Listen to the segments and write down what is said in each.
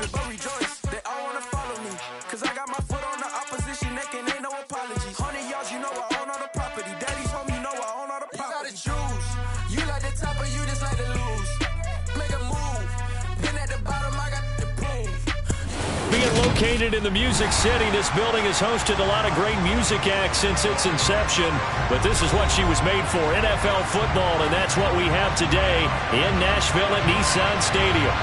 it, but rejoice. They all wanna follow me, cause I got my foot on the opposition neck and ain't no apology. 100 yards, you know I own all the property. Daddy's home, you know I own all the property. You gotta choose. You like the top or you just like to lose. Make a move. Been at the bottom, I got the proof. Being located in the Music City, this building has hosted a lot of great music acts since its inception. But this is what she was made for, NFL football, and that's what we have today in Nashville at Nissan Stadium.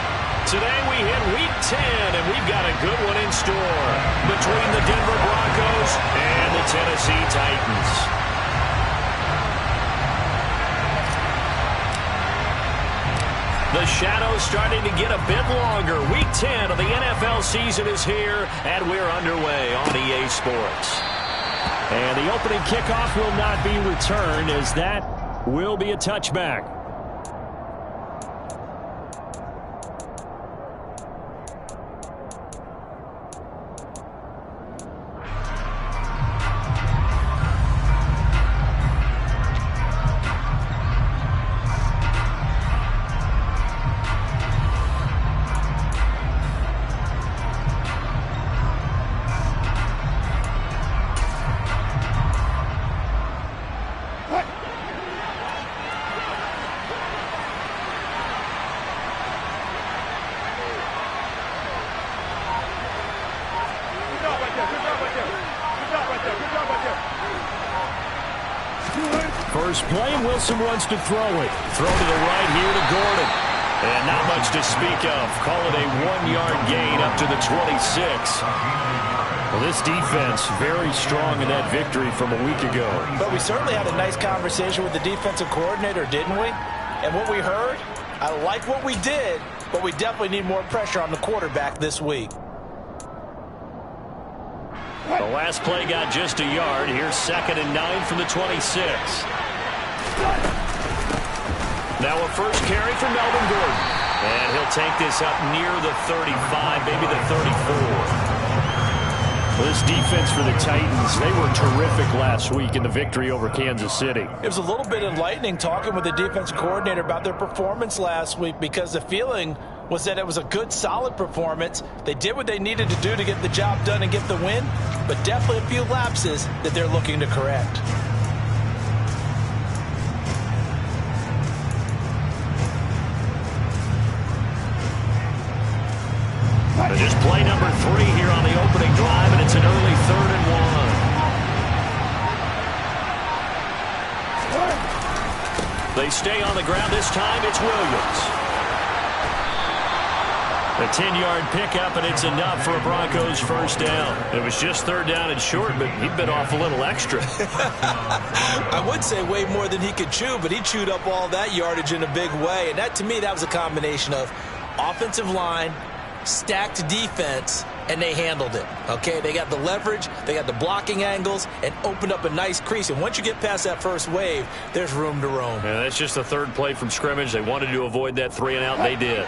Today we hit Week 10, and we've got a good one in store between the Denver Broncos and the Tennessee Titans. The shadow's starting to get a bit longer. Week 10 of the NFL season is here, and we're underway on EA Sports. And the opening kickoff will not be returned, as that will be a touchback. First play, Wilson wants to throw it. Throw to the right here to Gordon. And not much to speak of. Call it a 1-yard gain up to the 26. Well, this defense very strong in that victory from a week ago. But we certainly had a nice conversation with the defensive coordinator, didn't we? And what we heard, I like what we did, but we definitely need more pressure on the quarterback this week. The last play got just a yard. Here's 2nd and 9 from the 26. Now a first carry for Melvin Gordon. And he'll take this up near the 35, maybe the 34. This defense for the Titans, they were terrific last week in the victory over Kansas City. It was a little bit enlightening talking with the defensive coordinator about their performance last week, because the feeling was that it was a good, solid performance. They did what they needed to do to get the job done and get the win, but definitely a few lapses that they're looking to correct. Just play number 3 here on the opening drive, and it's an early 3rd and 1. They stay on the ground this time. It's Williams. A 10-yard pickup, and it's enough for a Broncos first down. It was just 3rd down and short, but he bit off a little extra. I would say way more than he could chew, but he chewed up all that yardage in a big way. And that, to me, that was a combination of offensive line, stacked defense, and they handled it. Okay, they got the leverage, they got the blocking angles, and opened up a nice crease. And once you get past that first wave, there's room to roam. Yeah, that's just the 3rd play from scrimmage. They wanted to avoid that 3 and out. They did.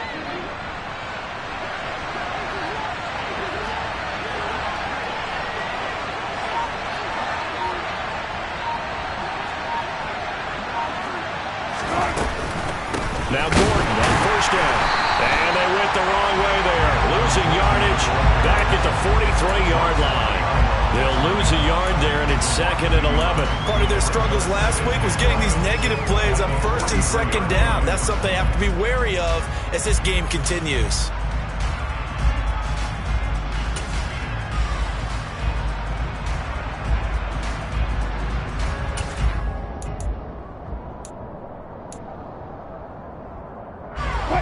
Now Gordon on first down. And they went the wrong way there. Losing yardage back at the 43-yard line. They'll lose a yard there, and it's 2nd and 11. Part of their struggles last week was getting these negative plays on 1st and 2nd down. That's something they have to be wary of as this game continues.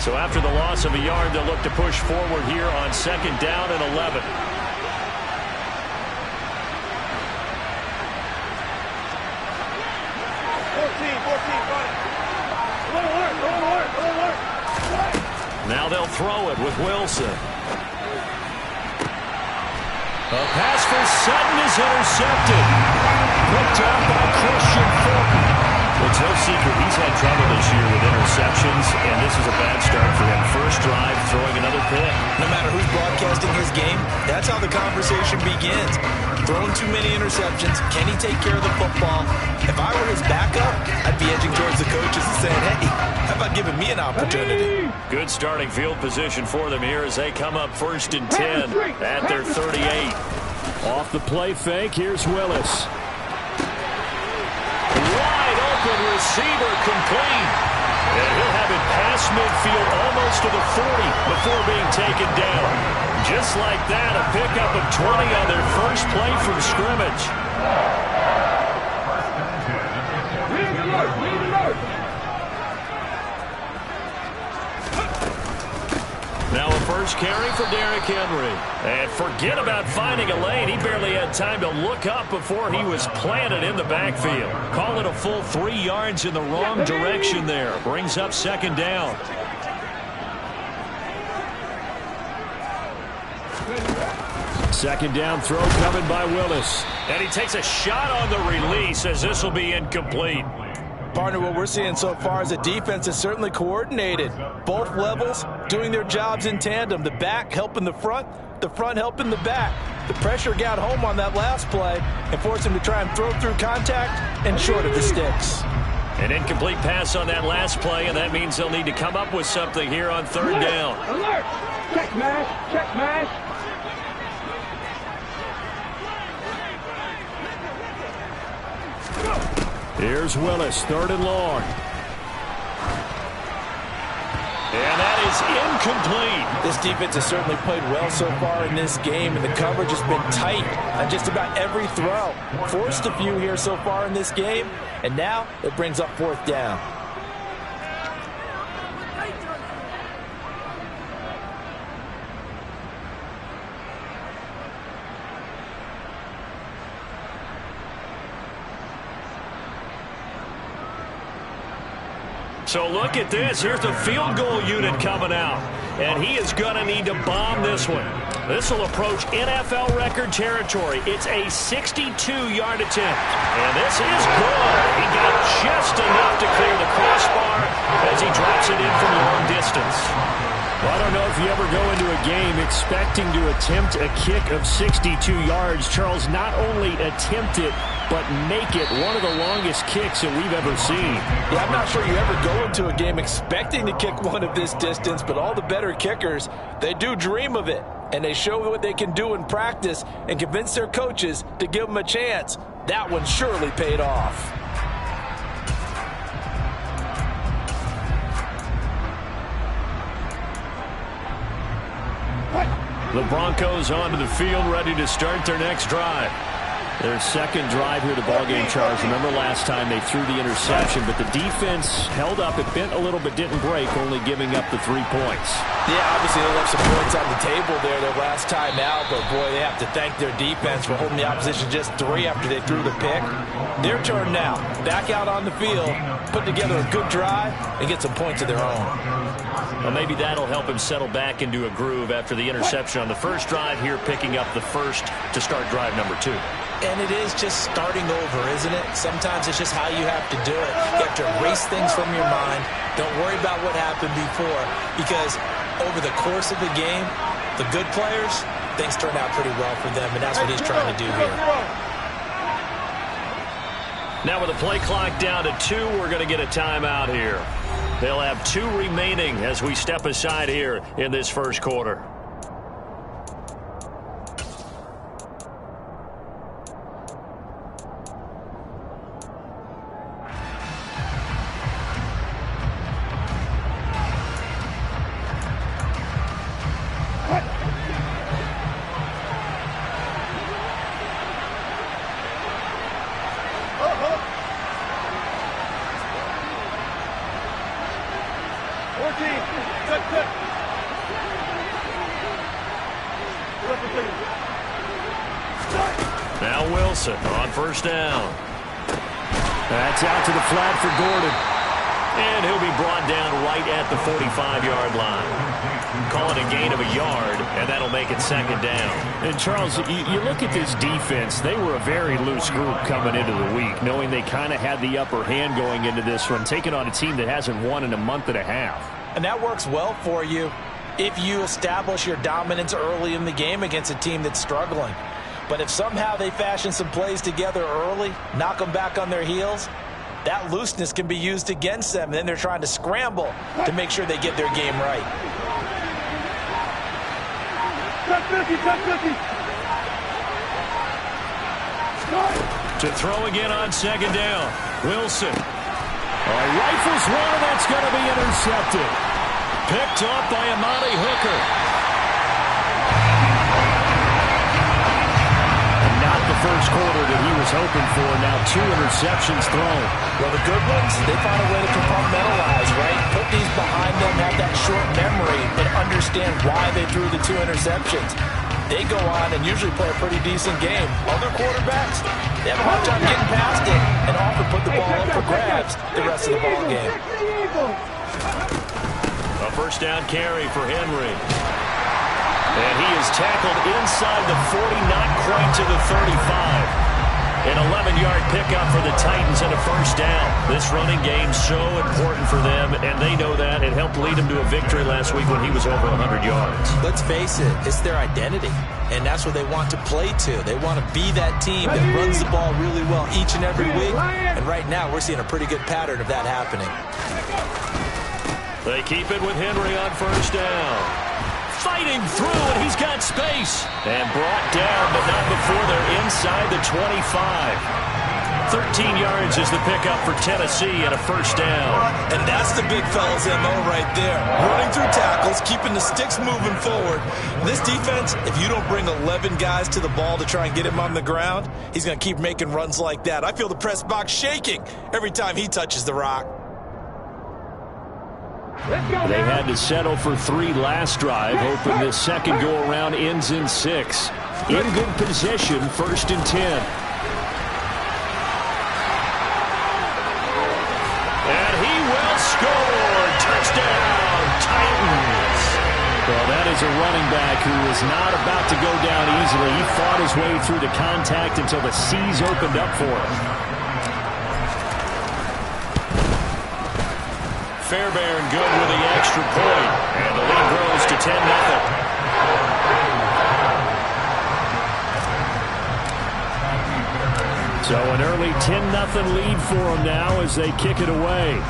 So after the loss of a yard, they'll look to push forward here on 2nd down and 11. 14, 14, Now they'll throw it with Wilson. A pass for Sutton is intercepted. Picked up by Christian Fulton. It's no secret he's had trouble this year with interceptions, and this is a bad start for him. First drive, throwing another pick. No matter who's broadcasting his game, that's how the conversation begins. Throwing too many interceptions. Can he take care of the football? If I were his backup, I'd be edging towards the coaches and saying, hey, how about giving me an opportunity? Good starting field position for them here as they come up 1st and 10 at their 38. Off the play fake, here's Willis. Wide open receiver complete. And he'll have it past midfield almost to the 40 before being taken down. Just like that, a pickup of 20 on their first play from scrimmage. Now a first carry for Derrick Henry. And forget about finding a lane. He barely had time to look up before he was planted in the backfield. Call it a full 3 yards in the wrong direction there. Brings up 2nd down. Second down throw coming by Willis. And he takes a shot on the release as this will be incomplete. Partner, what we're seeing so far is the defense is certainly coordinated. Both levels doing their jobs in tandem. The back helping the front helping the back. The pressure got home on that last play and forced him to try and throw through contact and short of the sticks. An incomplete pass on that last play, and that means they'll need to come up with something here on 3rd down. Alert! Check mash! Check mash! Here's Willis, 3rd and long. And that is incomplete. This defense has certainly played well so far in this game, and the coverage has been tight on just about every throw. Forced a few here so far in this game, and now it brings up 4th down. So look at this. Here's the field goal unit coming out. And he is going to need to bomb this one. This will approach NFL record territory. It's a 62-yard attempt. And this is good. He got just enough to clear the crossbar as he drops it in from long distance. Well, I don't know if you ever go into a game expecting to attempt a kick of 62 yards. Charles, not only attempt it, but make it one of the longest kicks that we've ever seen. Yeah, I'm not sure you ever go into a game expecting to kick one of this distance, but all the better kickers, they do dream of it. And they show what they can do in practice and convince their coaches to give them a chance. That one surely paid off. The Broncos onto the field, ready to start their next drive. Their second drive here, the ballgame, Charles. Remember last time they threw the interception, but the defense held up. It bent a little but didn't break, only giving up the 3 points. Yeah, obviously they left some points on the table there their last time out, but boy, they have to thank their defense for holding the opposition just 3 after they threw the pick. Their turn now. Back out on the field, put together a good drive, and get some points of their own. Well, maybe that'll help him settle back into a groove after the interception on the first drive here, picking up the first to start drive number 2. And it is just starting over, isn't it? Sometimes it's just how you have to do it. You have to erase things from your mind. Don't worry about what happened before, because over the course of the game, the good players, things turn out pretty well for them, and that's what he's trying to do here. Now with the play clock down to 2, we're going to get a timeout here. They'll have 2 remaining as we step aside here in this first quarter. Now Wilson on first down. That's out to the flat for Gordon. And he'll be brought down right at the 45-yard line. Call it a gain of a yard, and that'll make it second down. And, Charles, you look at this defense. They were a very loose group coming into the week, knowing they kind of had the upper hand going into this one, taking on a team that hasn't won in a month and a half. And that works well for you if you establish your dominance early in the game against a team that's struggling. But if somehow they fashion some plays together early, knock them back on their heels, that looseness can be used against them. And then they're trying to scramble to make sure they get their game right. To throw again on second down. Wilson. Rifles one, and that's going to be intercepted. Picked up by Amani Hooker. And not the first quarter that he was hoping for. Now 2 interceptions thrown. Well, the good ones, they find a way to compartmentalize, right? Put these behind them, have that short memory, but understand why they threw the 2 interceptions. They go on and usually play a pretty decent game. Other quarterbacks, they have a hard time getting past it and often put the ball up for grabs the rest of the ball game. A first down carry for Henry. And he is tackled inside the 40, not quite to the 35. An 11-yard pickup for the Titans and a first down. This running game so important for them, and they know that. It helped lead him to a victory last week when he was over 100 yards. Let's face it, it's their identity, and that's what they want to play to. They want to be that team that runs the ball really well each and every week, and right now we're seeing a pretty good pattern of that happening. They keep it with Henry on first down. Fighting through, and he's got space. And brought down, but not before they're inside the 25. 13 yards is the pickup for Tennessee and a first down. And that's the big fella's MO right there. Running through tackles, keeping the sticks moving forward. This defense, if you don't bring 11 guys to the ball to try and get him on the ground, he's going to keep making runs like that. I feel the press box shaking every time he touches the rock. They had to settle for 3 last drive, hoping this second go-around ends in 6. In good position, 1st and 10. And he will score. Touchdown, Titans. Well, that is a running back who is not about to go down easily. He fought his way through the contact until the seas opened up for him. Fairbairn good with the extra point, and the lead grows to 10-0. So an early 10-0 lead for them now as they kick it away.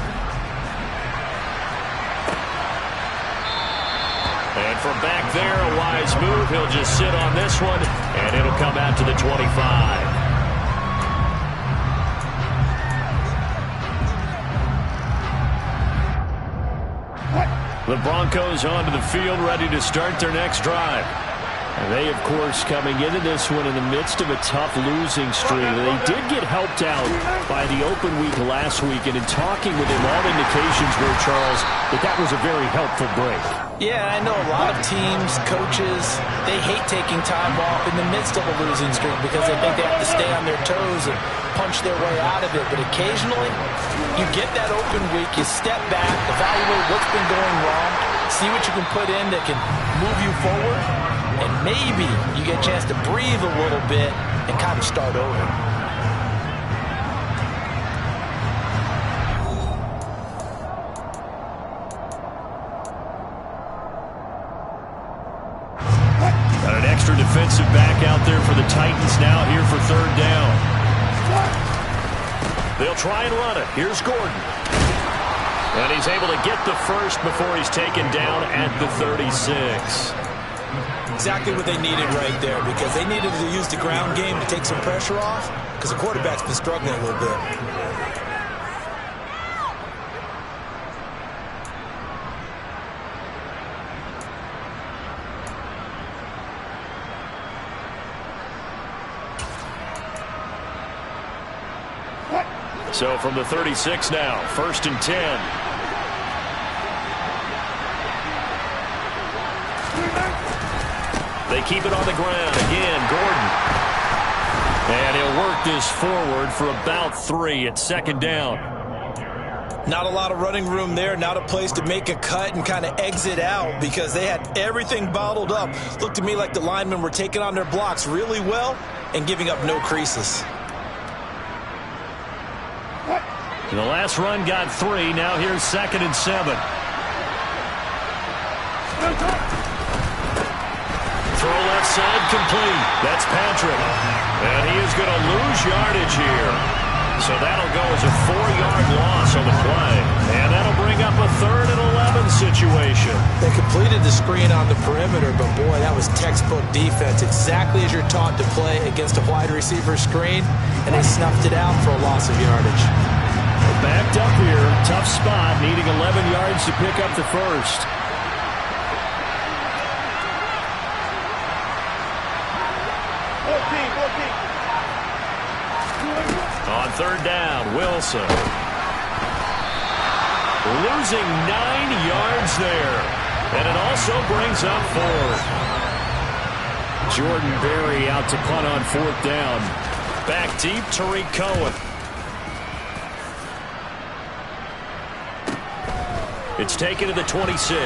And from back there, a wise move. He'll just sit on this one, and it'll come out to the 25. The Broncos onto the field, ready to start their next drive. And they, of course, coming into this one in the midst of a tough losing streak. They did get helped out by the open week last week, and in talking with him, all indications were, Charles, that was a very helpful break. Yeah, I know a lot of teams, coaches, they hate taking time off in the midst of a losing streak because they think they have to stay on their toes and punch their way out of it. But occasionally, you get that open week, you step back, evaluate what's been going wrong, see what you can put in that can move you forward, and maybe you get a chance to breathe a little bit and kind of start over. Got an extra defensive back out there for the Titans now here for 3rd down. They'll try and run it. Here's Gordon. And he's able to get the first before he's taken down at the 36. Exactly what they needed right there, because they needed to use the ground game to take some pressure off, because the quarterback's been struggling a little bit. So from the 36 now, 1st and 10. They keep it on the ground. Again, Gordon. And he'll work this forward for about 3 at 2nd down. Not a lot of running room there. Not a place to make a cut and kind of exit out because they had everything bottled up. Looked to me like the linemen were taking on their blocks really well and giving up no creases. And the last run got 3. Now here's 2nd and 7. Throw left side complete. That's Patrick. And he is going to lose yardage here. So that'll go as a 4-yard loss on the play. And that'll bring up a 3rd and 11 situation. They completed the screen on the perimeter, but boy, that was textbook defense. Exactly as you're taught to play against a wide receiver screen, and they snuffed it out for a loss of yardage. Backed up here. Tough spot, needing 11 yards to pick up the first. On 3rd down, Wilson. Losing 9 yards there. And it also brings up 4th. Jordan Berry out to punt on 4th down. Back deep, Tariq Cohen. It's taken to the 26.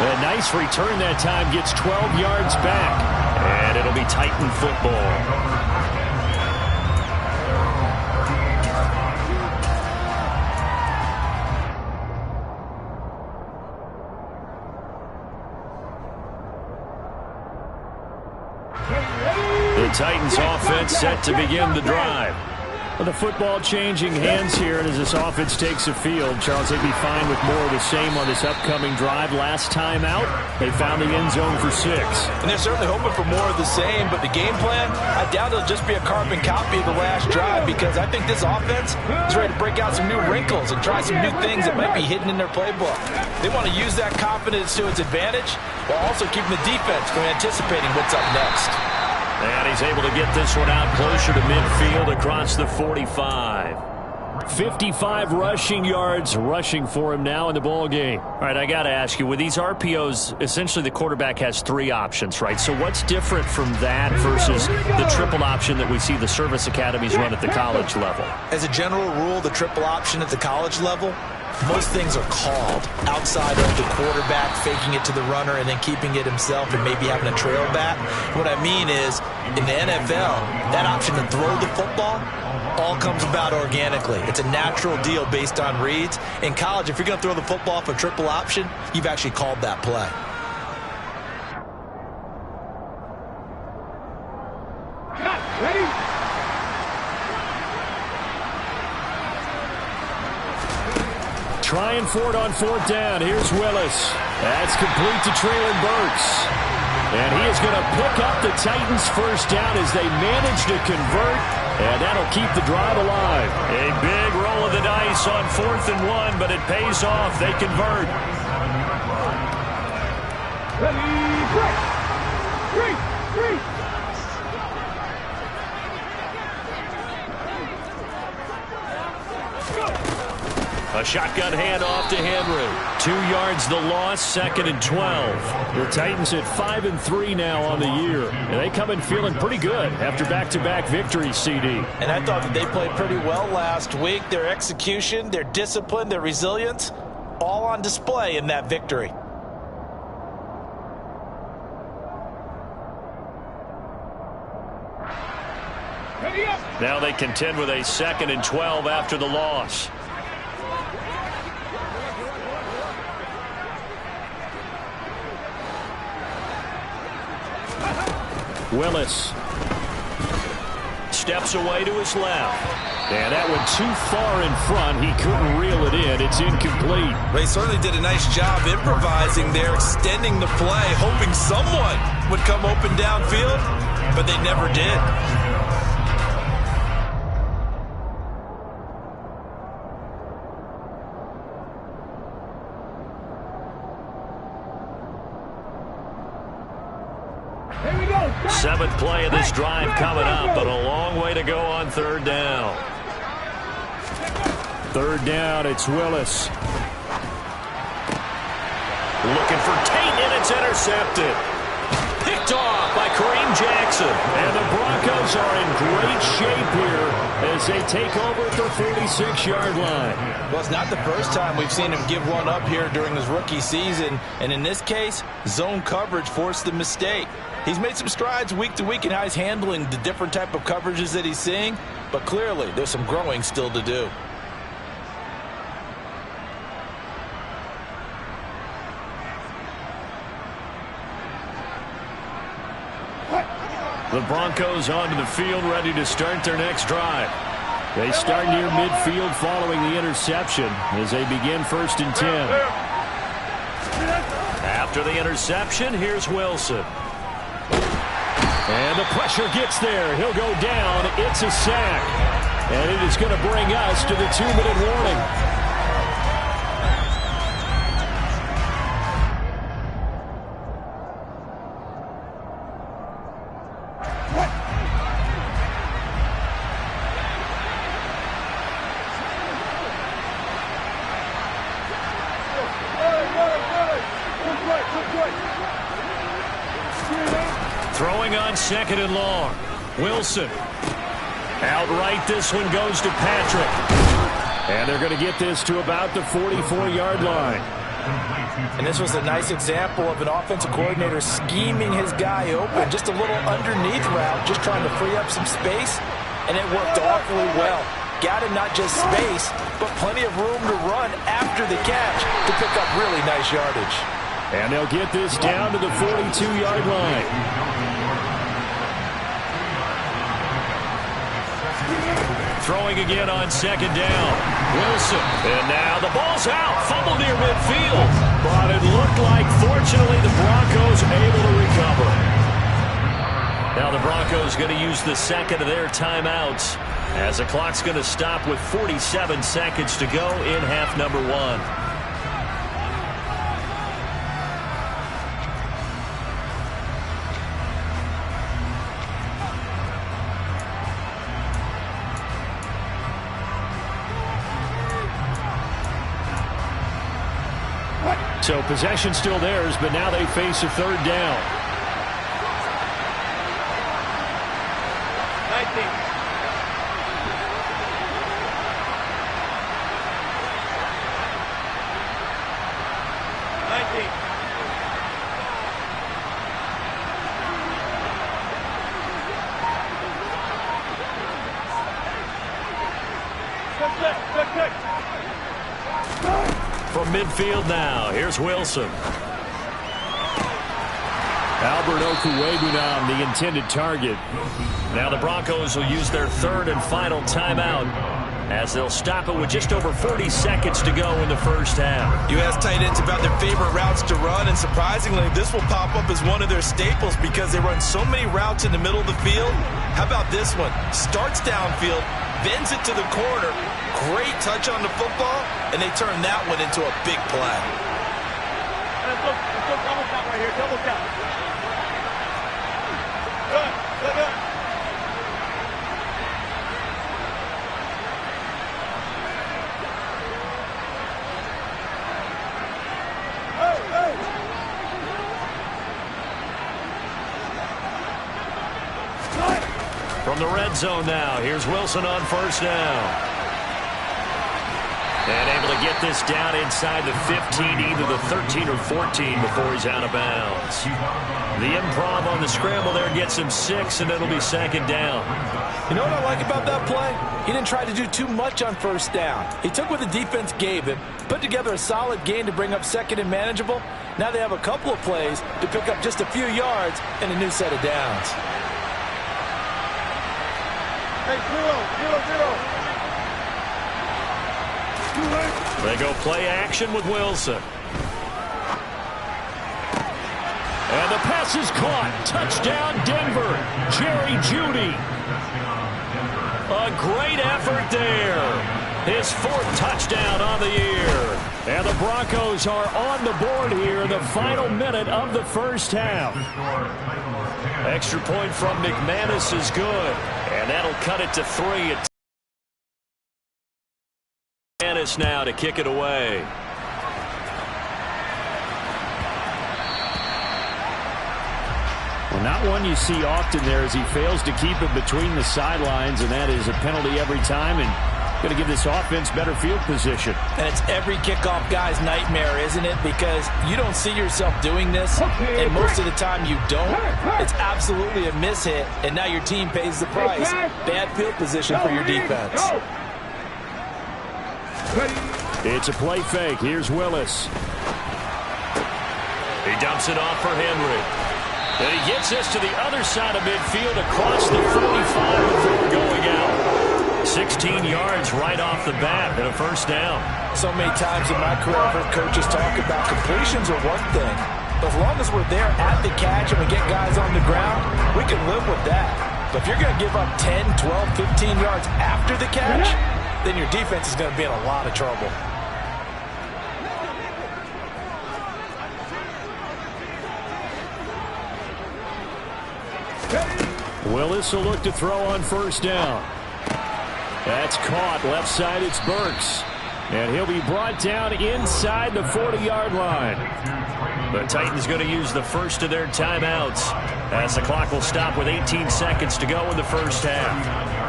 A nice return that time, gets 12 yards back. And it'll be Titan football. The Titans offense set to begin the drive. Well, the football changing hands here, and as this offense takes the field, Charles, they'd be fine with more of the same on this upcoming drive. Last time out, they found the end zone for 6. And they're certainly hoping for more of the same, but the game plan, I doubt it'll just be a carbon copy of the last drive, because I think this offense is ready to break out some new wrinkles and try some new things that might be hidden in their playbook. They want to use that confidence to its advantage while also keeping the defense from anticipating what's up next. And he's able to get this one out closer to midfield across the 45. 55 rushing yards rushing for him now in the ball game. All right, I got to ask you, with these RPOs, essentially the quarterback has 3 options, right? So what's different from that versus the triple option that we see the service academies run at the college level? As a general rule, the triple option at the college level, most things are called outside of the quarterback faking it to the runner and then keeping it himself and maybe having a trail back. What I mean is, in the NFL, that option to throw the football all comes about organically. It's a natural deal based on reads. In college, if you're going to throw the football for triple option, you've actually called that play. Ready? Trying for it on 4th down. Here's Willis. That's complete to Treylon Burks. And he is going to pick up the Titans' first down as they manage to convert. And that'll keep the drive alive. A big roll of the dice on 4th and 1, but it pays off. They convert. Ready, break. 3. A shotgun handoff to Henry. 2 yards the loss, 2nd and 12. The Titans at 5-3 now on the year. And they come in feeling pretty good after back-to-back victories, CD. And I thought that they played pretty well last week. Their execution, their discipline, their resilience, all on display in that victory. Now they contend with a 2nd and 12 after the loss. Willis steps away to his left. And that one too far in front. He couldn't reel it in. It's incomplete. They certainly did a nice job improvising there, extending the play, hoping someone would come open downfield, but they never did. Seventh play of this drive coming up, but a long way to go on 3rd down. 3rd down, it's Willis. Looking for Tate, and it's intercepted. Picked off by Kareem Jackson. And the Broncos are in great shape here as they take over at the 46-yard line. Well, it's not the first time we've seen him give one up here during his rookie season. And in this case, zone coverage forced the mistake. He's made some strides week to week in how he's handling the different type of coverages that he's seeing. But clearly, there's some growing still to do. The Broncos onto the field, ready to start their next drive. They start near midfield following the interception as they begin 1st and 10. After the interception, here's Wilson. And the pressure gets there. He'll go down. It's a sack. And it is going to bring us to the 2-minute warning. Throwing on 2nd and long. Wilson. Outright, this one goes to Patrick. And they're going to get this to about the 44-yard line. And this was a nice example of an offensive coordinator scheming his guy open. Just a little underneath route, just trying to free up some space. And it worked awfully well. Got him not just space, but plenty of room to run after the catch to pick up really nice yardage. And they'll get this down to the 42-yard line. Throwing again on 2nd down. Wilson. And now the ball's out. Fumble near midfield. But it looked like, fortunately, the Broncos able to recover. Now the Broncos going to use the 2nd of their timeouts as the clock's going to stop with 47 seconds to go in half number 1. So possession still theirs, but now they face a 3rd down. 19. From midfield now, here's Wilson. Albert Okwuegbunam, the intended target. Now the Broncos will use their 3rd and final timeout as they'll stop it with just over 40 seconds to go in the 1st half. You ask tight ends about their favorite routes to run, and surprisingly, this will pop up as one of their staples because they run so many routes in the middle of the field. How about this one? Starts downfield, bends it to the corner, great touch on the football, and they turn that one into a big play. Let's go double count right here, double count. Good, good, good. From the red zone now, here's Wilson on 1st down. And able to get this down inside the 15, either the 13 or 14 before he's out of bounds. The improv on the scramble there gets him 6, and it'll be 2nd down. You know what I like about that play? He didn't try to do too much on 1st down. He took what the defense gave him, put together a solid gain to bring up 2nd and manageable. Now they have a couple of plays to pick up just a few yards and a new set of downs. Hey, 0-0-0. They go play action with Wilson. And the pass is caught. Touchdown, Denver. Jerry Jeudy. A great effort there. His 4th touchdown on the year. And the Broncos are on the board here in the final minute of the 1st half. Extra point from McManus is good. And that'll cut it to 3. McManus now to kick it away. Well, not one you see often there as he fails to keep it between the sidelines, and that is a penalty every time, and going to give this offense better field position. And it's every kickoff guy's nightmare, isn't it? Because you don't see yourself doing this, and most of the time you don't. It's absolutely a mishit, and now your team pays the price. Bad field position for your defense. It's a play fake. Here's Willis. He dumps it off for Henry. And he gets this to the other side of midfield across the 45 before going out. 16 yards right off the bat and a first down. So many times in my career, I've heard coaches talk about completions are one thing. But as long as we're there at the catch and we get guys on the ground, we can live with that. But if you're going to give up 10, 12, 15 yards after the catch, then your defense is going to be in a lot of trouble. Willis will look to throw on first down. That's caught. Left side, it's Burks. And he'll be brought down inside the 40-yard line. The Titans going to use the first of their timeouts as the clock will stop with 18 seconds to go in the first half.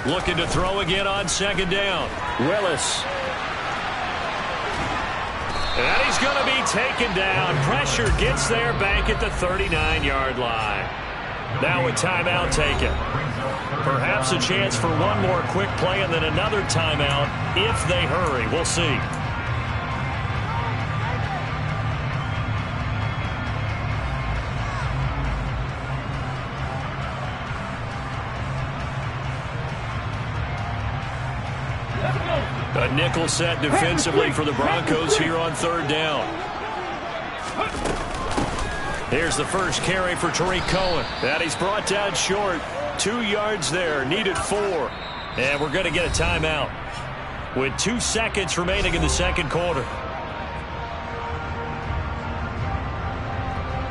Looking to throw again on second down. Willis. And he's going to be taken down. Pressure gets there back at the 39-yard line. Now a timeout taken. Perhaps a chance for one more quick play and then another timeout if they hurry. We'll see. A nickel set defensively for the Broncos here on third down. Here's the first carry for Tariq Cohen. And he's brought down short. 2 yards there. Needed 4. And we're going to get a timeout with 2 seconds remaining in the second quarter.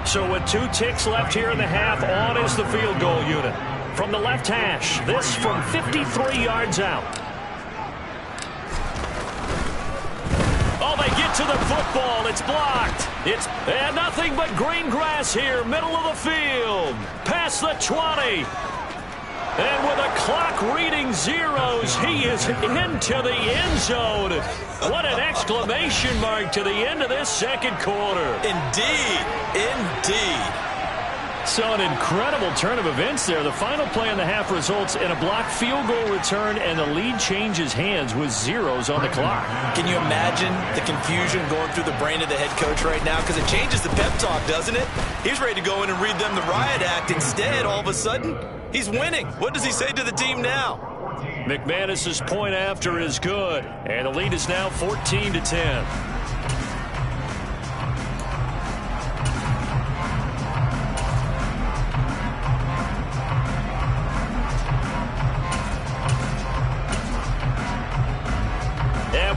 So with 2 ticks left here in the half, on is the field goal unit. From the left hash, this from 53 yards out. They get to the football. It's blocked. And nothing but green grass here, middle of the field. Past the 20. And with a clock reading zeros, he is into the end zone. What an exclamation mark to the end of this second quarter. Indeed. Indeed. So an incredible turn of events there. The final play in the half results in a blocked field goal return, and the lead changes hands with zeros on the clock. Can you imagine the confusion going through the brain of the head coach right now? Because it changes the pep talk, doesn't it? He's ready to go in and read them the riot act. Instead, all of a sudden, he's winning. What does he say to the team now? McManus's point after is good, and the lead is now 14-10.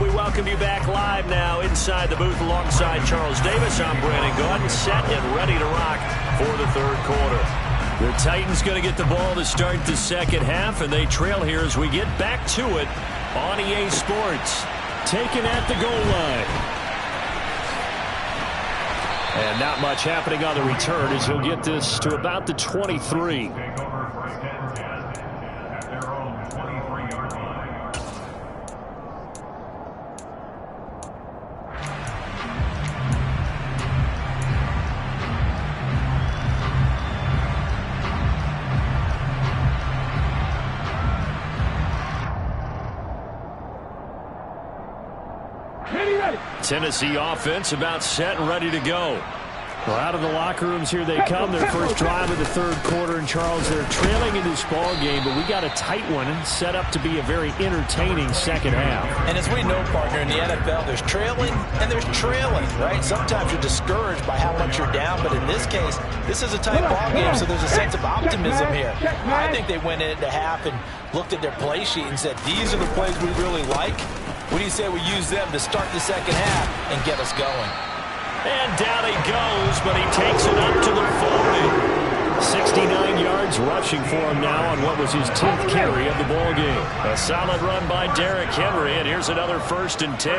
We welcome you back live now inside the booth alongside Charles Davis. I'm Brandon Gaudin, set and ready to rock for the third quarter. The Titans going to get the ball to start the second half, and they trail here as we get back to it on EA Sports. Taken at the goal line. And not much happening on the return as he'll get this to about the 23. Tennessee offense about set and ready to go. Well, out of the locker rooms here they come. Their first drive of the third quarter. And, Charles, they're trailing in this ball game, but we got a tight one set up to be a very entertaining second half. And as we know, partner, in the NFL, there's trailing and there's trailing, right? Sometimes you're discouraged by how much you're down, but in this case, this is a tight ball game, so there's a sense of optimism here. I think they went into half and looked at their play sheet and said, these are the plays we really like. What do you say we use them to start the second half and get us going? And down he goes, but he takes it up to the 40. 69 yards rushing for him now on what was his 10th carry of the ball game. A solid run by Derrick Henry, and here's another 1st and 10.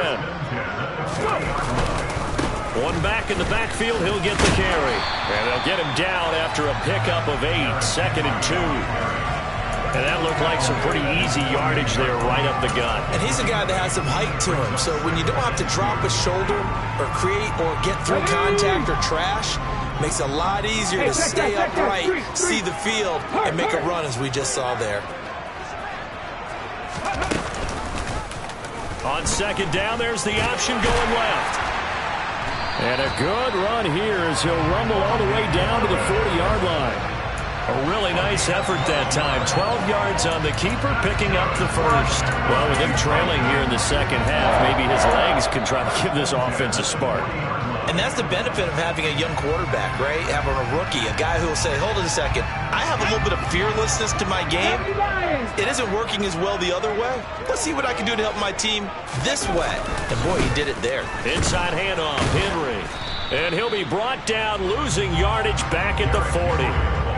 One back in the backfield, he'll get the carry. And they'll get him down after a pickup of 8, 2nd and 2. And that looked like some pretty easy yardage there right up the gut. And he's a guy that has some height to him. So when you don't have to drop a shoulder or create or get through contact or trash, makes it a lot easier to stay upright, see the field, and make a run as we just saw there. On second down, there's the option going left. And a good run here as he'll rumble all the way down to the 40-yard line. A really nice effort that time. 12 yards on the keeper, picking up the first. Well, with him trailing here in the second half, maybe his legs can try to give this offense a spark. And that's the benefit of having a young quarterback, right? Having a rookie, a guy who will say, hold it a second, I have a little bit of fearlessness to my game. It isn't working as well the other way. Let's see what I can do to help my team this way. And boy, he did it there. Inside handoff, Henry. And he'll be brought down, losing yardage back at the 40.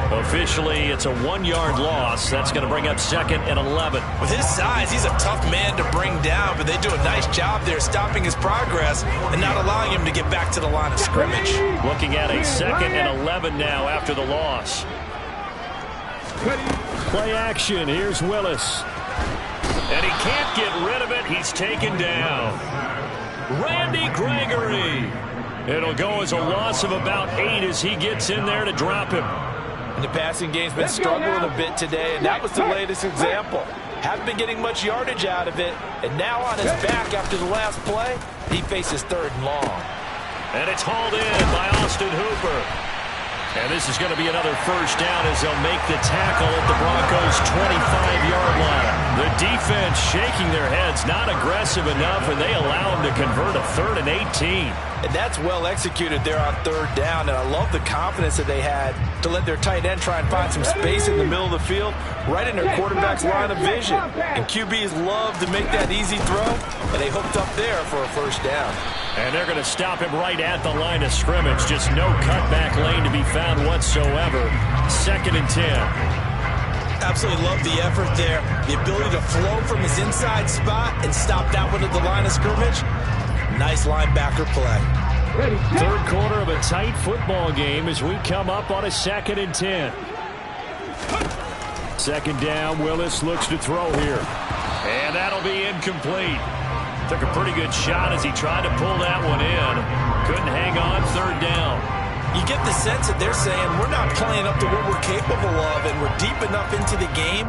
Officially, it's a 1-yard loss. That's going to bring up second and 11. With his size, he's a tough man to bring down, but they do a nice job there stopping his progress and not allowing him to get back to the line of scrimmage. Looking at a second and 11 now after the loss. Play action. Here's Willis. And he can't get rid of it. He's taken down. Randy Gregory. It'll go as a loss of about 8 as he gets in there to drop him. And the passing game's been struggling a bit today, and that was the latest example. Haven't been getting much yardage out of it, and now on his back after the last play, he faces third and long. And it's hauled in by Austin Hooper. And this is going to be another first down as they'll make the tackle at the Broncos' 25-yard line. The defense shaking their heads, not aggressive enough, and they allow them to convert a 3rd and 18. And that's well executed there on third down, and I love the confidence that they had to let their tight end try and find some space in the middle of the field, right in their quarterback's line of vision. And QBs love to make that easy throw, and they hooked up there for a first down. And they're going to stop him right at the line of scrimmage. Just no cutback lane to be found whatsoever. 2nd and 10. Absolutely love the effort there. The ability to flow from his inside spot and stop that one at the line of scrimmage. Nice linebacker play. Third quarter of a tight football game as we come up on a 2nd and 10. Second down, Willis looks to throw here. And that'll be incomplete. Took a pretty good shot as he tried to pull that one in. Couldn't hang on, third down. You get the sense that they're saying we're not playing up to what we're capable of, and we're deep enough into the game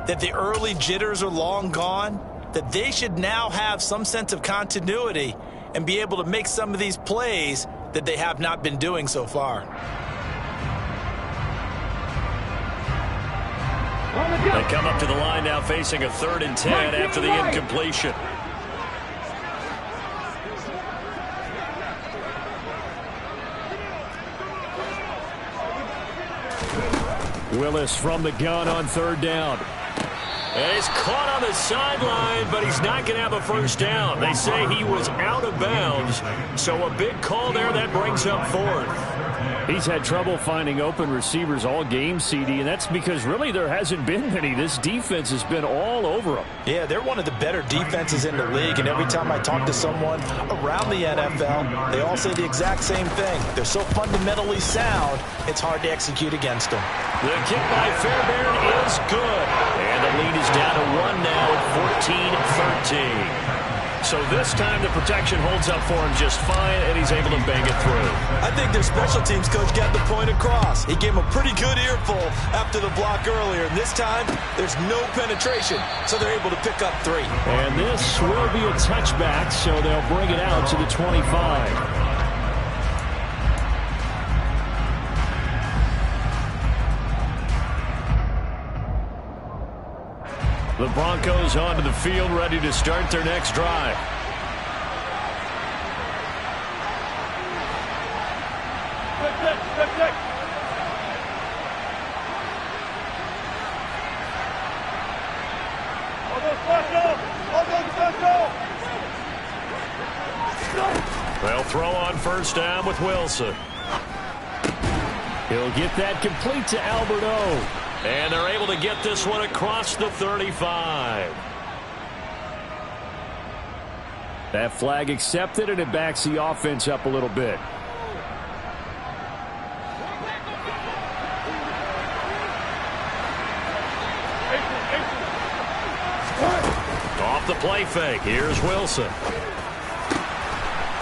that the early jitters are long gone, that they should now have some sense of continuity and be able to make some of these plays that they have not been doing so far. They come up to the line now facing a 3rd and 10 after the incompletion. Willis from the gun on third down. And he's caught on the sideline, but he's not going to have a first down. They say he was out of bounds, so a big call there that brings up 4th. He's had trouble finding open receivers all game, CD, and that's because really there hasn't been many. This defense has been all over them. Yeah, they're one of the better defenses in the league, and every time I talk to someone around the NFL, they all say the exact same thing. They're so fundamentally sound, it's hard to execute against them. The kick by Fairbairn is good, and the lead is down to 1 now at 14-13. So this time the protection holds up for him just fine, and he's able to bang it through. I think their special teams coach got the point across. He gave him a pretty good earful after the block earlier, and this time there's no penetration, so they're able to pick up 3. And this will be a touchback, so they'll bring it out to the 25. The Broncos onto the field, ready to start their next drive. They'll throw on first down with Wilson. He'll get that complete to Alberto. And they're able to get this one across the 35. That flag accepted, and it backs the offense up a little bit. off the play fake. Here's Wilson.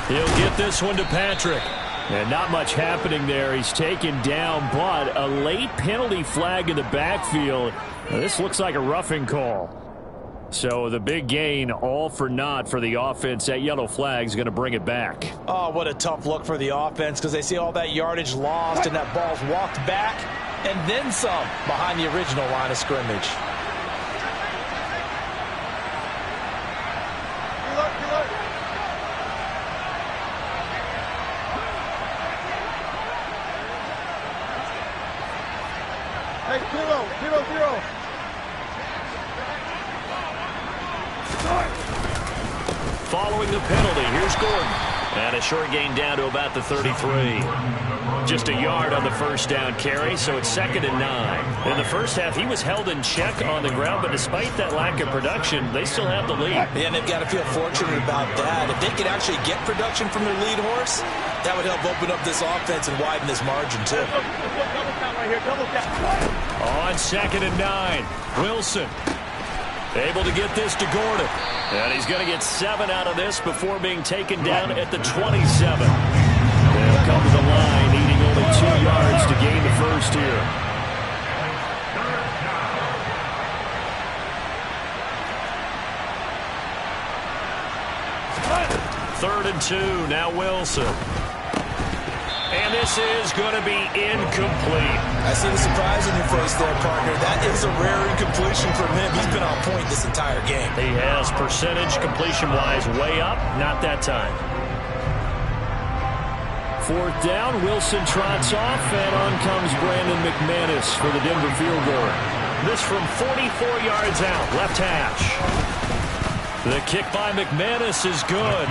He'll get this one to Patrick. And not much happening there. He's taken down, but a late penalty flag in the backfield. Now, this looks like a roughing call. So the big gain, all for naught for the offense. That yellow flag is going to bring it back. Oh, what a tough look for the offense because they see all that yardage lost and that ball's walked back and then some behind the original line of scrimmage. Hey, 0-0. Following the penalty, here's Gordon. And a short gain down to about the 33. Just a yard on the first down carry, so it's 2nd and 9. In the first half, he was held in check on the ground, but despite that lack of production, they still have the lead. Yeah, and they've got to feel fortunate about that. If they could actually get production from their lead horse, that would help open up this offense and widen this margin, too. Double count right here. Double count. On 2nd and 9, Wilson able to get this to Gordon. And he's going to get 7 out of this before being taken down at the 27. They'll come to the line, needing only 2 yards to gain the first here. Third and 2, now Wilson. And this is going to be incomplete. I see the surprise in your face there, partner. That is a rare incompletion from him. He's been on point this entire game. He has percentage completion-wise way up, not that time. 4th down, Wilson trots off, and on comes Brandon McManus for the Denver field goal. This from 44 yards out, left hash. The kick by McManus is good.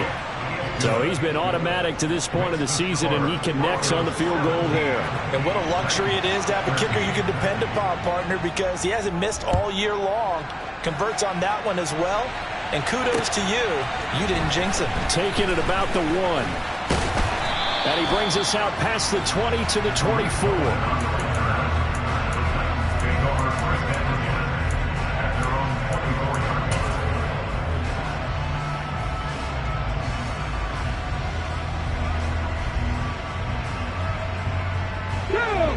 So he's been automatic to this point of the season, and he connects on the field goal there. And what a luxury it is to have a kicker you can depend upon, partner, because he hasn't missed all year long. Converts on that one as well. And kudos to you. You didn't jinx him. Taking it about the 1. And he brings us out past the 20 to the 24.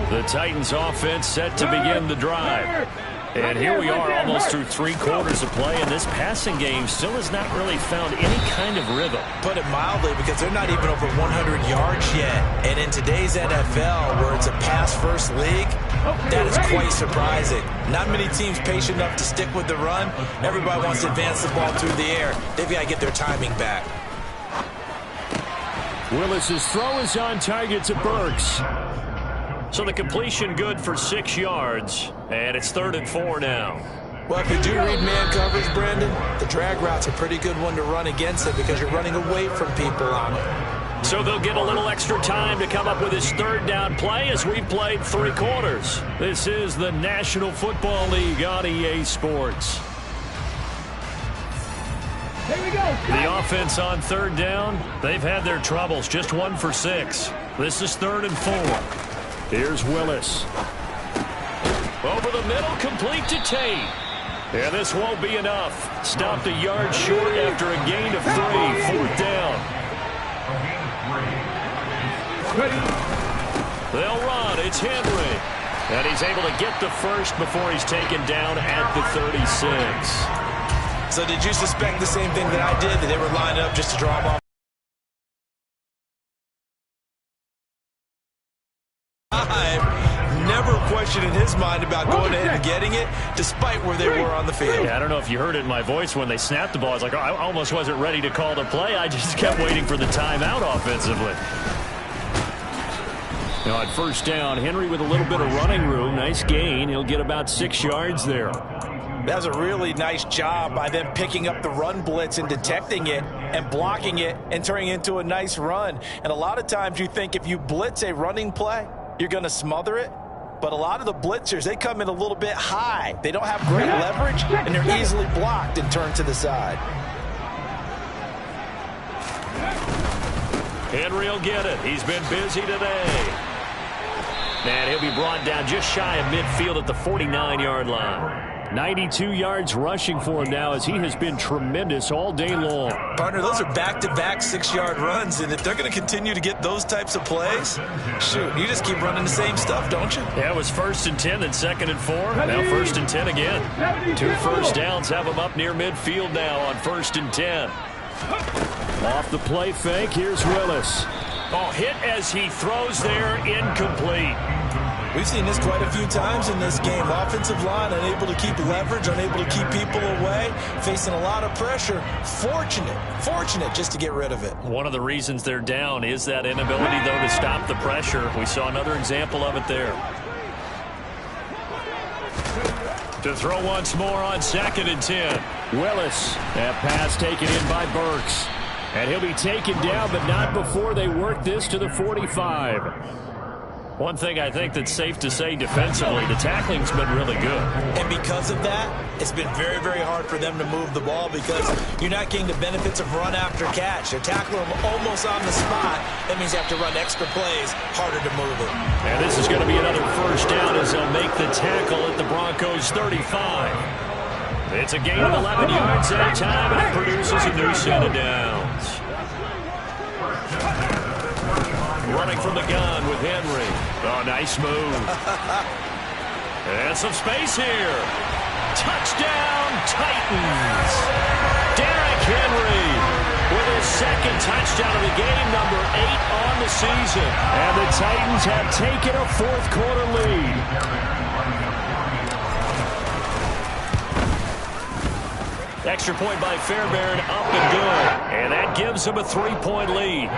The Titans offense set to begin the drive. And here we are almost through 3 quarters of play, and this passing game still has not really found any kind of rhythm. Put it mildly, because they're not even over 100 yards yet. And in today's NFL, where it's a pass-first league, that is quite surprising. Not many teams patient enough to stick with the run. Everybody wants to advance the ball through the air. They've got to get their timing back. Willis's throw is on target to Burks. So the completion good for 6 yards, and it's 3rd and 4 now. Well, if you do read man coverage, Brandon, the drag route's a pretty good one to run against it because you're running away from people on it. So they'll get a little extra time to come up with his 3rd down play as we've played 3 quarters. This is the National Football League on EA Sports. Here we go. The offense on 3rd down, they've had their troubles, just 1 for 6. This is 3rd and 4. Here's Willis. Over the middle, complete to Tate. And this won't be enough. Stopped a yard short after a gain of 3. 4th down. They'll run. It's Henry. And he's able to get the first before he's taken down at the 36. So did you suspect the same thing that I did, that they were lining up just to draw him off? Never question in his mind about going ahead and getting it, despite where they were on the field. Yeah, I don't know if you heard it in my voice when they snapped the ball. I was like, oh, I almost wasn't ready to call the play. I just kept waiting for the timeout offensively. Now at 1st down, Henry with a little bit of running room. Nice gain. He'll get about 6 yards there. That was a really nice job by them picking up the run blitz and detecting it and blocking it and turning it into a nice run. And a lot of times you think if you blitz a running play, you're going to smother it. But a lot of the blitzers, they come in a little bit high. They don't have great leverage, and they're easily blocked and turned to the side. Henry will get it. He's been busy today. And he'll be brought down just shy of midfield at the 49-yard line. 92 yards rushing for him now, as he has been tremendous all day long. Partner, those are back-to-back 6-yard runs, and if they're going to continue to get those types of plays, shoot, you just keep running the same stuff, don't you? Yeah, it was 1st and 10, then 2nd and 4. Now 1st and 10 again. 2 first downs have him up near midfield now on 1st and 10. Off the play fake, here's Willis. Oh, hit as he throws there, incomplete. We've seen this quite a few times in this game. Offensive line unable to keep leverage, unable to keep people away, facing a lot of pressure. Fortunate just to get rid of it. One of the reasons they're down is that inability, though, to stop the pressure. We saw another example of it there. To throw once more on 2nd and 10. Willis, that pass taken in by Burks. And he'll be taken down, but not before they work this to the 45. One thing I think that's safe to say defensively, the tackling's been really good. And because of that, it's been very, very hard for them to move the ball because you're not getting the benefits of run after catch. They're tackling them almost on the spot. That means you have to run extra plays, harder to move it. And this is going to be another first down as they'll make the tackle at the Broncos' 35. It's a gain of 11 yards at a time, and it produces a new set of downs. Running from the gun with Henry. Oh, nice move. And some space here. Touchdown, Titans. Derrick Henry with his 2nd touchdown of the game, number 8 on the season. And the Titans have taken a 4th quarter lead. Extra point by Fairbairn, up and good. And that gives him a 3-point lead.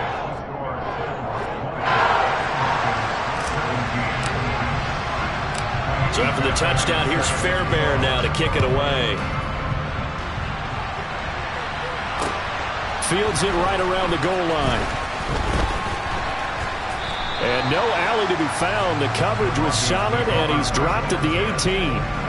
So after the touchdown, here's Fairbairn now to kick it away. Fields it right around the goal line. And no alley to be found. The coverage was solid, and he's dropped at the 18.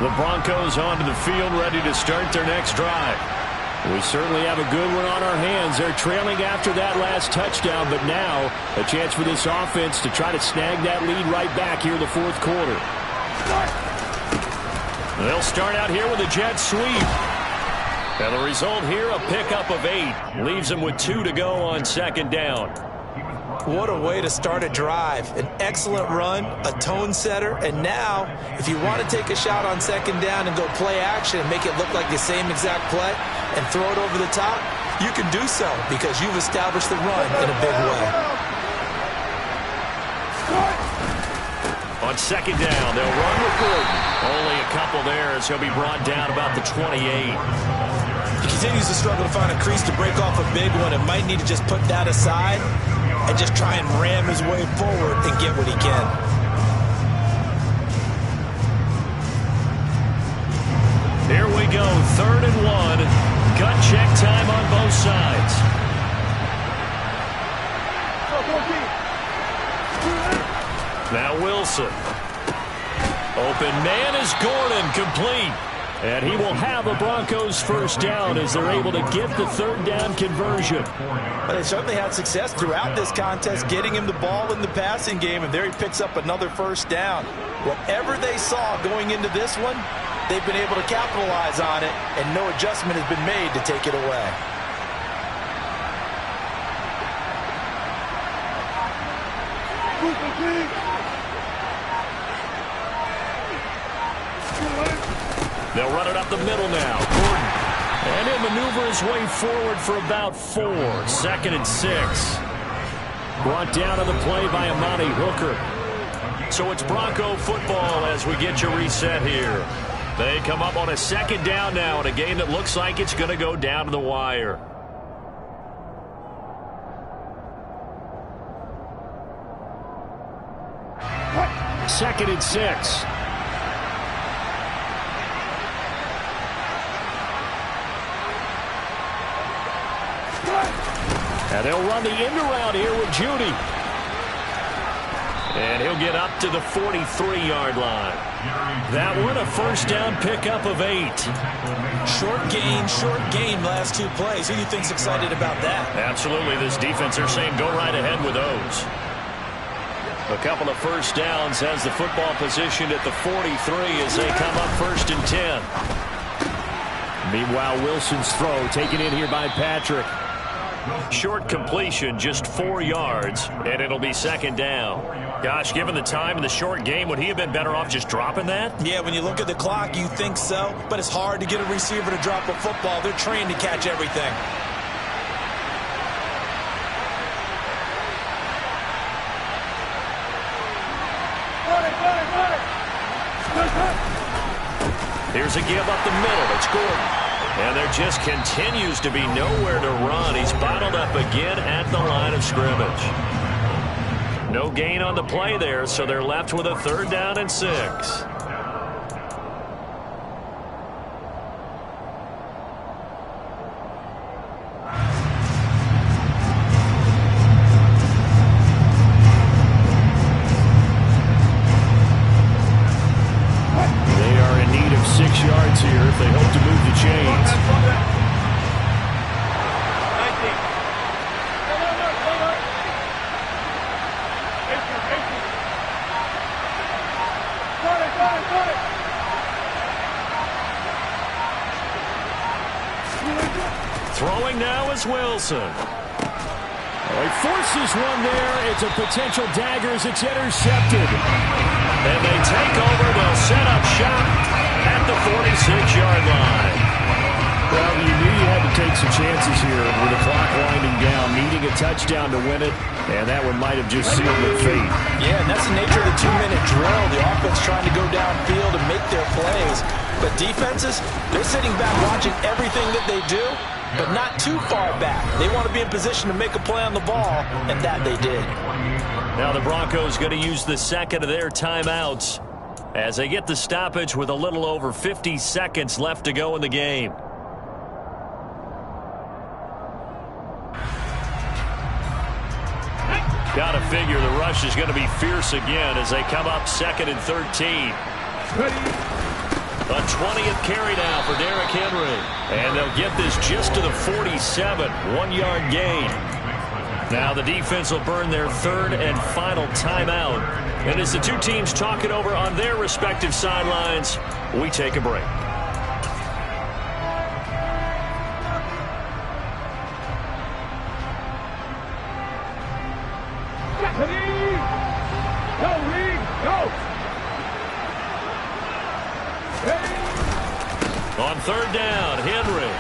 The Broncos onto the field, ready to start their next drive. We certainly have a good one on our hands. They're trailing after that last touchdown, but now a chance for this offense to try to snag that lead right back here in the 4th quarter. They'll start out here with a jet sweep. And the result here, a pickup of 8. Leaves them with 2 to go on 2nd down. What a way to start a drive. An excellent run, a tone setter, and now, if you want to take a shot on 2nd down and go play action and make it look like the same exact play and throw it over the top, you can do so because you've established the run in a big way. On 2nd down, they'll run with Gordon. Only a couple there as he'll be brought down about the 28. He continues to struggle to find a crease to break off a big one and might need to just put that aside and just try and ram his way forward and get what he can. Here we go, 3rd and 1. Gut check time on both sides. Now Wilson. Open man is Gordon, complete. And he will have a Broncos first down as they're able to get the 3rd down conversion. But they certainly had success throughout this contest, getting him the ball in the passing game, and there he picks up another first down. Whatever they saw going into this one, they've been able to capitalize on it, and no adjustment has been made to take it away. They'll run it up the middle now. Gordon. And he'll maneuver his way forward for about 4. 2nd and 6. Brought down on the play by Amani Hooker. So it's Bronco football as we get you reset here. They come up on a 2nd down now in a game that looks like it's going to go down to the wire. Second and 6. And they'll run the end around here with Judy. And he'll get up to the 43-yard line. That one a first down pickup of 8. Short gain last 2 plays. Who do you think's excited about that? Absolutely. This defense, they're saying go right ahead with those. A couple of first downs has the football positioned at the 43 as they come up 1st and 10. Meanwhile, Wilson's throw taken in here by Patrick. Short completion, just 4 yards, and it'll be 2nd down. Gosh, given the time in the short game, would he have been better off just dropping that? Yeah, when you look at the clock, you think so, but it's hard to get a receiver to drop a football. They're trained to catch everything. Here's a give up the middle. It's Gordon. And there just continues to be nowhere to run. He's bottled up again at the line of scrimmage. No gain on the play there, so they're left with a 3rd down and 6. They are in need of 6 yards here if they hope to move the chains. Throwing now is Wilson. He forces one there. It's a potential dagger as it's intercepted. And they take over. They'll set up shop at the 46-yard line. Well, you knew you had to take some chances here with the clock winding down, needing a touchdown to win it, and that one might have just sealed their fate. Yeah, and that's the nature of the 2-minute drill. The offense trying to go downfield and make their plays. But defenses, they're sitting back watching everything that they do, but not too far back. They want to be in position to make a play on the ball, and that they did. Now the Broncos going to use the second of their timeouts as they get the stoppage with a little over 50 seconds left to go in the game. Got to figure the rush is going to be fierce again as they come up 2nd and 13. A 20th carry now for Derrick Henry. And they'll get this just to the 47. 1-yard gain. Now the defense will burn their 3rd and final timeout. And as the two teams talk it over on their respective sidelines, we take a break. On 3rd down, Henry.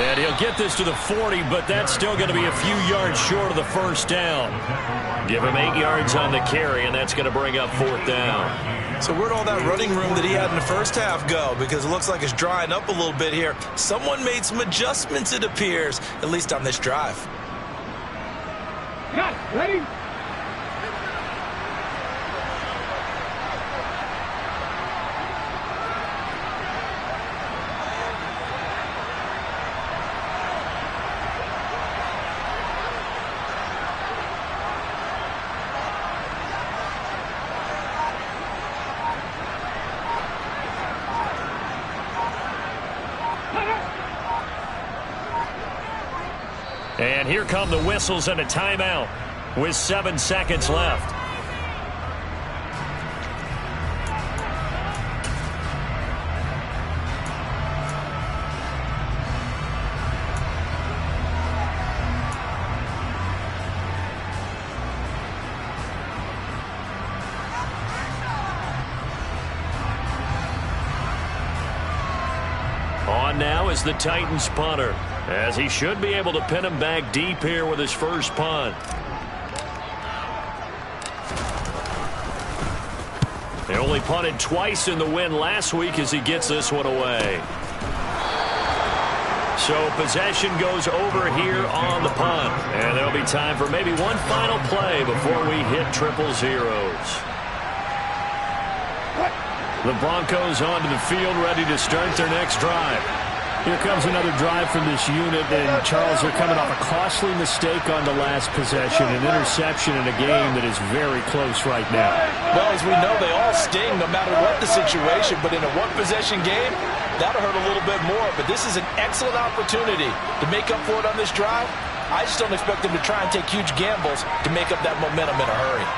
And he'll get this to the 40, but that's still going to be a few yards short of the 1st down. Give him 8 yards on the carry, and that's going to bring up 4th down. So where'd all that running room that he had in the first half go? Because it looks like it's drying up a little bit here. Someone made some adjustments, it appears, at least on this drive. Ready? And here come the whistles and a timeout with 7 seconds left. On now is the Titans punter, as he should be able to pin him back deep here with his first punt. He only punted twice in the win last week as he gets this one away. So possession goes over here on the punt, and there'll be time for maybe one final play before we hit triple zeros. The Broncos onto the field ready to start their next drive. Here comes another drive from this unit, and Charles, are coming off a costly mistake on the last possession, an interception in a game that is very close right now. Well, as we know, they all sting no matter what the situation, but in a one-possession game, that'll hurt a little bit more. But this is an excellent opportunity to make up for it on this drive. I just don't expect them to try and take huge gambles to make up that momentum in a hurry.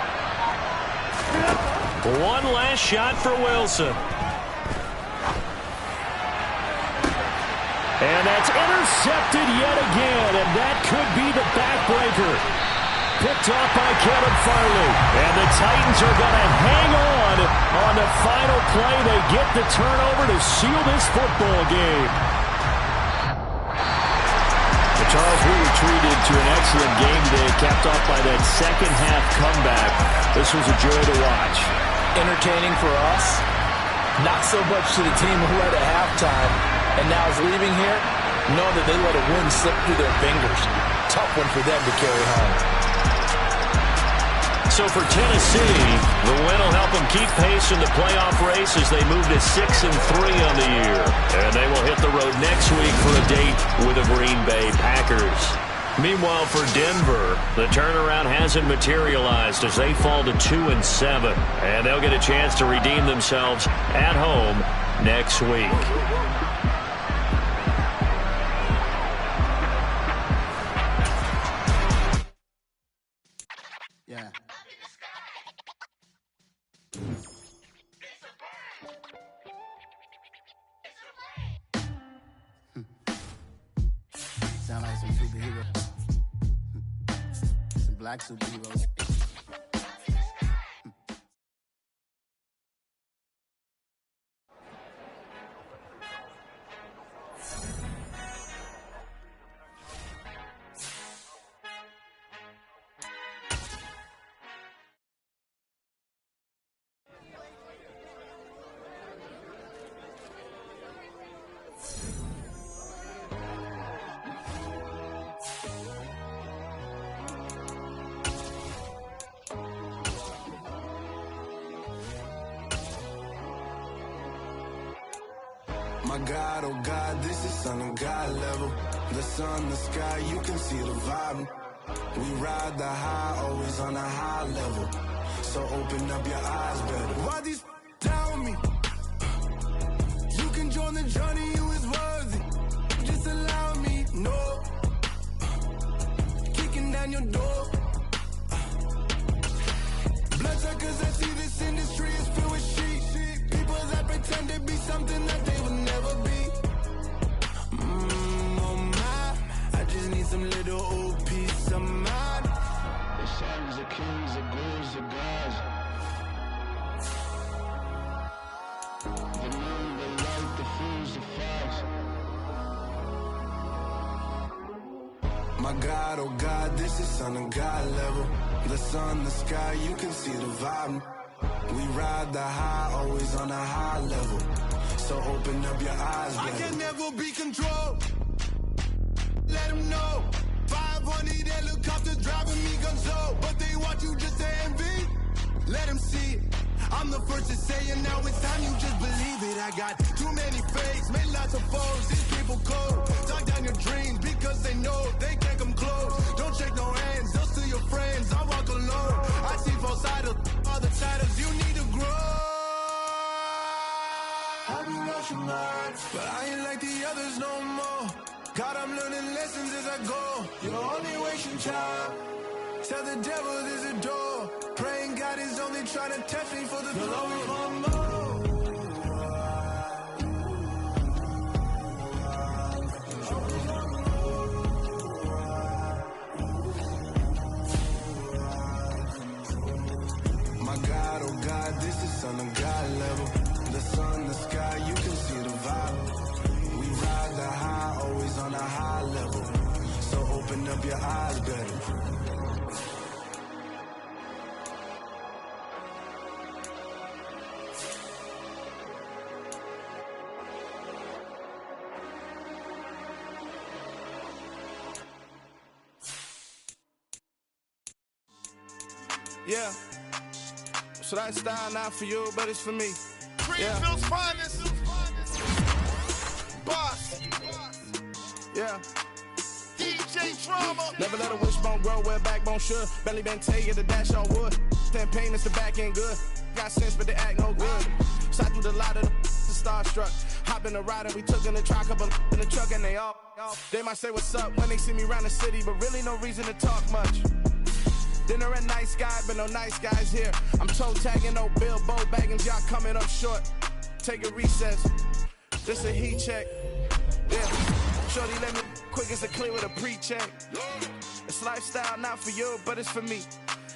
One last shot for Wilson. And that's intercepted yet again, and that could be the backbreaker. Picked off by Kevin Farley. And the Titans are going to hang on the final play. They get the turnover to seal this football game. But Charles, we were treated to an excellent game today, capped off by that second-half comeback. This was a joy to watch. Entertaining for us, not so much to the team who led at halftime and now is leaving here, knowing that they let a win slip through their fingers. Tough one for them to carry home. So for Tennessee, the win will help them keep pace in the playoff race as they move to 6-3 on the year. And they will hit the road next week for a date with the Green Bay Packers. Meanwhile, for Denver, the turnaround hasn't materialized as they fall to 2-7. And they'll get a chance to redeem themselves at home next week. Yeah. Sound like some superheroes. Some black superheroes. My God, oh God, this is Son of God level. The sun, the sky, you can see the vibe. We ride the high, always on a high level. So open up your eyes better. Why these tell me? You can join the journey, you is worthy. Just allow me, no. Kicking down your door. Bloodsuckers, I see this industry is filled with sheep. People that pretend to be something that they will never be. Oh my, I just need some little old peace of mind. The sons of kings, the ghouls, the gods. The moon, the light, the fools, the fogs. My God, oh God, this is Son of God level. The sun, the sky, you can see the vibe. We ride the high, always on a high level. So open up your eyes, baby. I can never be controlled. Let them know. 500 helicopters driving me gonzo. But they want you just to envy. Let them see it. I'm the first to say it, now it's time you just believe it. I got too many fakes, made lots of foes. These people cold. Talk down your dreams because they know they can't come close. Don't shake no hands, those to your friends. I walk alone. I see false idols, other titles. You need to grow. Have you lost your mind? But I ain't like the others no more. God, I'm learning lessons as I go. You're only wasting time. Tell the devil there's a door. Praying God is only trying to test me for the glory for more. My God, oh God, this is Son of God level. The sun, the sky, you can see the vibe. We ride the high, always on a high level. So open up your eyes better. Yeah. Should I style not for you, but it's for me. Greenfield's finest. Boss. Yeah. DJ Drama. Never let a wishbone grow where a backbone should. Belly been take it, the dash all wood. Then pain is the back end good. Got sense, but they act no good. Shot through the lot of the starstruck. Hop in the ride and we took in the truck, couple in the truck and they all. They might say what's up when they see me around the city, but really no reason to talk much. Dinner a nice guy, but no nice guys here. I'm toe tagging, no Bilbo Baggins, y'all coming up short. Take a recess. This a heat check. Yeah. Shorty let me quick as a clear with a pre-check. It's lifestyle, not for you, but it's for me.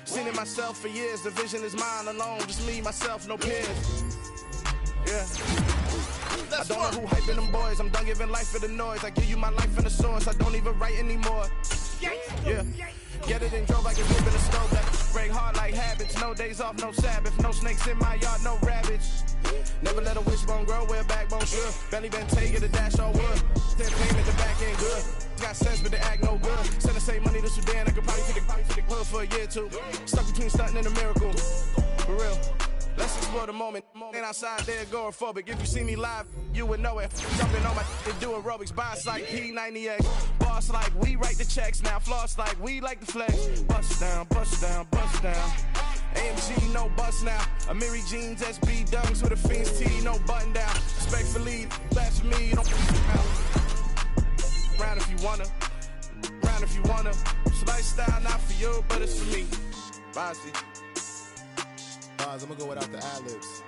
Seen it myself for years. The vision is mine alone. Just me, myself, no peers. Yeah. I don't know who hyping them boys. I'm done giving life for the noise. I give you my life in the source. I don't even write anymore. Yeah. Get it and drove like it's ripping the stove. That break hard like habits. No days off, no Sabbath. No snakes in my yard, no rabbits. Never let a wishbone grow where a backbone should. Belly been taking the dash all wood. Then payment the back end good. Got sense, but they act no good. Send the same money to Sudan. I could probably take the hood for a year or two. Stuck between stunting and a miracle. For real. Let's explore the moment. Ain't outside there agoraphobic. If you see me live, you would know it. Jumping on my and do aerobics. Boss like P90X. Boss like we write the checks now. Floss like we like the flex. Bust down, bust down, bust down. AMG, no bust now. Amiri jeans, SB dunks with a Fiends T, no button down. Respectfully, blasphemy, you don't out. Round if you wanna. Round if you wanna. It's lifestyle, not for you, but it's for me. Bossy. I'm gonna go without the ad-libs.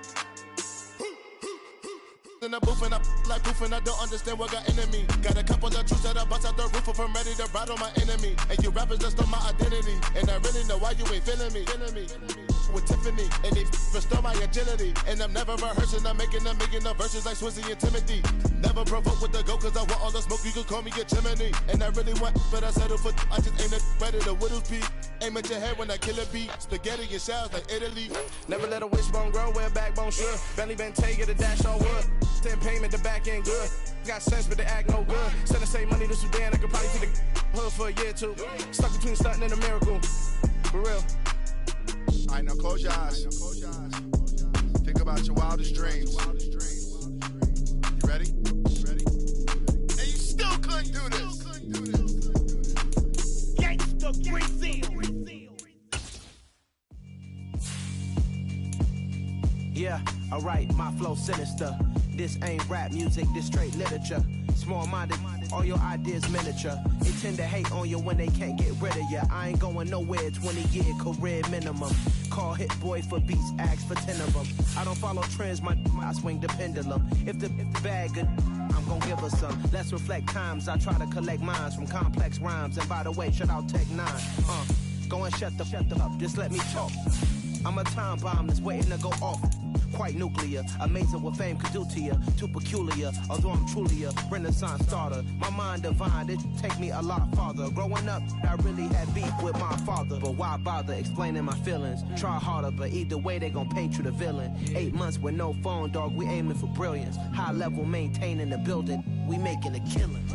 In the booth and I like proof and I don't understand what got into me. Got a couple of truths that I bust out the roof if I'm ready to ride on my enemy. And you rappers just stole my identity. And I really know why you ain't feeling me. With Tiffany, and they restore my agility. And I'm never rehearsing, I'm making a million of verses like Swizzy and Timothy. Never provoke with the go, cause I want all the smoke, you can call me a chimney. And I really want, but I settle for, I just ain't ready to Whittles Peak. Aim at your head when I kill a beat. Spaghetti and shells like Italy. Never let a wishbone grow where a backbone should. Belly been taking the dash all wood. Then payment the back end good. Got sense, but they act no good. Send the same money to Sudan, I could probably take the hood for a year or two. Stuck between stunting and a miracle. For real. Alright, now close your eyes. Think about your wildest dreams. You ready? And you still couldn't do this. Gangsta Brazil. Yeah, alright, my flow sinister. This ain't rap music, this straight literature. Small-minded, all your ideas miniature. They tend to hate on you when they can't get rid of you. I ain't going nowhere, 20-year career minimum. Call Hit Boy for beats, ask for 10 of them. I don't follow trends, I swing the pendulum. If the bag good, I'm gon' give her some. Let's reflect times, I try to collect minds from complex rhymes. And by the way, shout out Tech 9. Go and shut the up, just let me talk. I'm a time bomb that's waiting to go off. Quite nuclear, amazing what fame could do to you. Too peculiar, although I'm truly a renaissance starter. My mind divine, it take me a lot farther. Growing up, I really had beef with my father. But why bother explaining my feelings? Try harder, but either way they gon' paint you the villain. 8 months with no phone, dog, we aiming for brilliance. High level maintaining the building, we making a killing.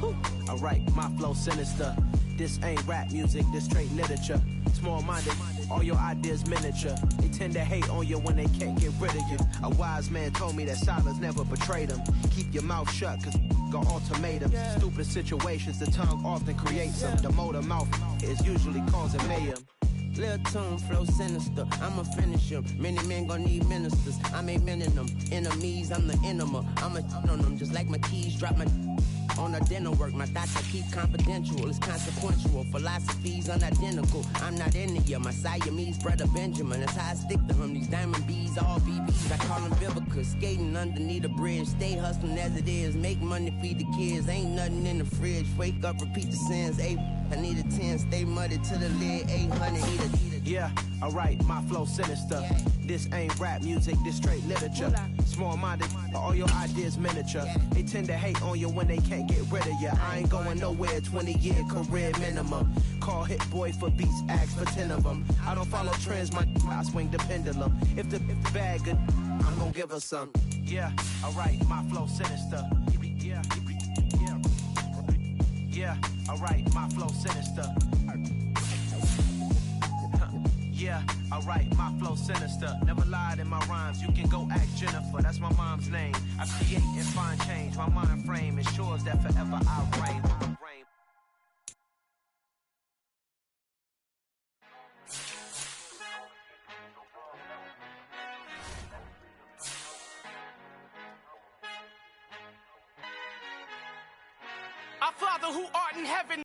Alright, my flow sinister. This ain't rap music, this straight literature. Small-minded, all your ideas miniature. They tend to hate on you when they can't get rid of you. A wise man told me that silence never betrayed them. Keep your mouth shut, cause got ultimatums. Stupid situations, the tongue often creates them. The motor mouth is usually causing mayhem. Lil' tune, flow sinister, I'ma finish him. Many men gon' need ministers, I'm a men in them. Enemies, I'm the enema, I'ma on them. Just like my keys, drop my on the dinner work. My thoughts I keep confidential, it's consequential. Philosophies unidentical, I'm not in it yet. My Siamese brother Benjamin, that's how I stick to him. These diamond bees, all BBs, I call them Vivica. Skating underneath a bridge, stay hustling as it is. Make money, feed the kids, ain't nothing in the fridge. Wake up, repeat the sins, I need a 10, stay muddy to the lid, 800, eat a. Yeah, alright, my flow sinister. This ain't rap music, this straight literature. Small-minded, all your ideas miniature. They tend to hate on you when they can't get rid of you. I ain't going nowhere, 20-year career minimum. Call Hit Boy for beats, ask for 10 of them. I don't follow trends, I swing the pendulum. If the bag good, I'm gon' give her some. Yeah, alright, my flow sinister. Yeah, alright, my flow sinister. Yeah, alright, my flow sinister. Never lied in my rhymes, you can go ask Jennifer, that's my mom's name. I create and find change, my mind frame ensures that forever I reign. Our Father who art in heaven.